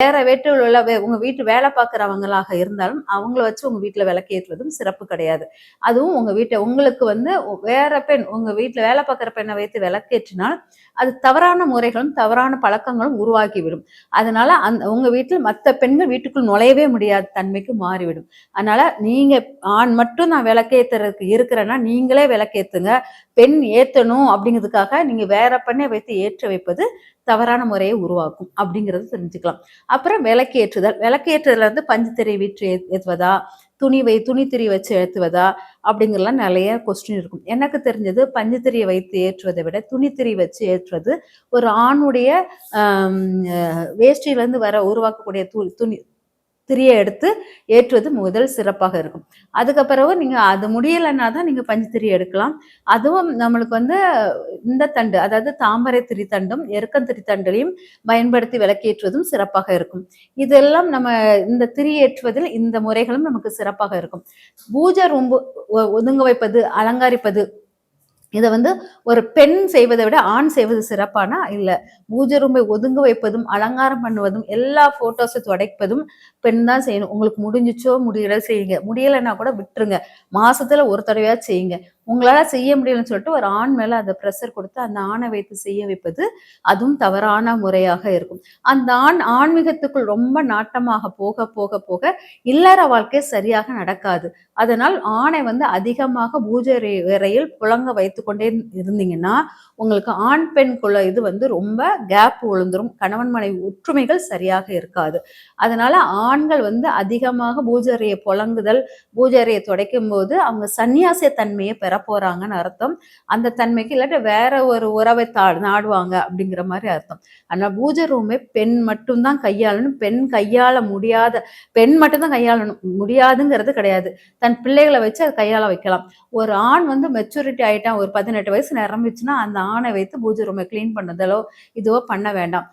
வேற வீட்டில் உள்ள உங்க வீட்டு வேலை பார்க்குறவங்களாக இருந்தாலும் அவங்கள வச்சு உங்க வீட்டுல விளக்கேற்றுவதும் சிறப்பு கிடையாது. அதுவும் உங்க உங்களுக்கு வந்து வேற பெண் உங்க வீட்டுல வேலை பார்க்குற பெண்ணை வைத்து விளக்கேற்றினால் அது தவறான முறைகளும் தவறான பழக்கங்களும் உருவாக்கிவிடும். அதனால உங்க வீட்டில் மற்ற பெண்கள் வீட்டுக்குள் நுழையவே முடியாத தன்மைக்கு மாறிவிடும். அதனால நீங்க ஆண் மட்டும் நான் விளக்கேத்துறதுக்கு இருக்கிறேன்னா நீங்களே விளக்கேத்துங்க. பெண் ஏத்தணும் அப்படிங்கிறதுக்காக நீங்க வேற பெண்ணை வைத்து ஏற்ற வைப்பது தவறான முறையை உருவாக்கும் அப்படிங்கிறது தெரிஞ்சுக்கலாம். அப்புறம் விளக்கு ஏற்றுதல் வந்து பஞ்சு திரை வீட்டு ஏற்றுவதா, துணி திரி வச்சு ஏற்றுவதா அப்படிங்கிறலாம் நிறைய கொஸ்டின் இருக்கும். எனக்கு தெரிஞ்சது பஞ்சு திரியை வைத்து ஏற்றுவதை விட துணித்திரி வச்சு ஏற்றுவது ஒரு ஆணுடைய வேஷ்டியிலேருந்து உருவாக்கக்கூடிய துணி திரியை எடுத்து ஏற்றுவது முதல் சிறப்பாக இருக்கும். அதுக்கப்புறம் நீங்க அது முடியலைன்னா தான் நீங்க பஞ்சு திரி எடுக்கலாம். அதுவும் நம்மளுக்கு வந்து இந்த தண்டு, அதாவது தாமரை திரி தண்டும் எருக்கந்திரி தண்டையும் பயன்படுத்தி விளக்கேற்றுவதும் சிறப்பாக இருக்கும். இதெல்லாம் நம்ம இந்த திரி ஏற்றுவதில் இந்த முறைகளும் நமக்கு சிறப்பாக இருக்கும். பூஜை ரூம்பு ஒதுங்க வைப்பது, அலங்காரிப்பது, இதை வந்து ஒரு பெண் செய்வதை விட ஆண் செய்வது சிறப்பானா இல்லை. பூஜை ரூமை ஒதுங்க வைப்பதும் அலங்காரம் பண்ணுவதும் எல்லா போட்டோஸை துடைப்பதும் பெண் தான் செய்யணும். உங்களுக்கு முடிஞ்சிச்சோ முடியல செய்யுங்க, முடியலைன்னா கூட விட்டுருங்க, மாசத்துல ஒரு தடவையா செய்யுங்க. உங்களால செய்ய முடியலன்னு சொல்லிட்டு ஒரு ஆண் மேல அந்த ப்ரெஷர் கொடுத்து அந்த ஆணை வைத்து செய்ய வைப்பது அதுவும் தவறான முறையாக இருக்கும். அந்த ஆன்மீகத்துக்குள் ரொம்ப நாட்டமாக போக போக போக இல்லற வாழ்க்கை சரியாக நடக்காது. அதனால் ஆணை வந்து அதிகமாக பூஜை அறையில் புழங்க வைத்து கொண்டே இருந்தீங்கன்னா உங்களுக்கு ஆண் பெண்குள்ள இது வந்து ரொம்ப கேப் விழுந்துரும். கணவன் மனைவி ஒற்றுமைகள் சரியாக இருக்காது. அதனால ஆண்கள் வந்து அதிகமாக பூஜை அறையை புழங்குதல், பூஜை அறையை துடைக்கும் போது அவங்க சன்னியாசிய தன்மையை பெற போறாங்கன்னு அர்த்தம். அந்த தன்மைக்கு இல்லாட்டி வேற ஒரு உறவை நாடுவாங்க அப்படிங்கிற மாதிரி அர்த்தம். ஆனால் பூஜை ரூமை பெண் மட்டும்தான் கையாளணும். பெண் மட்டும்தான் கையாளணும், முடியாதுங்கிறது கிடையாது. தன் பிள்ளைகளை வச்சு அதை கையாள வைக்கலாம். ஒரு ஆண் வந்து மெச்சூரிட்டி ஆயிட்டான், ஒரு 18 வயசு நிரம்பிச்சுன்னா அந்த ஆணை வைத்து பூஜை ரூமை கிளீன் பண்ணதலோ இதுவோ பண்ண வேண்டாம்.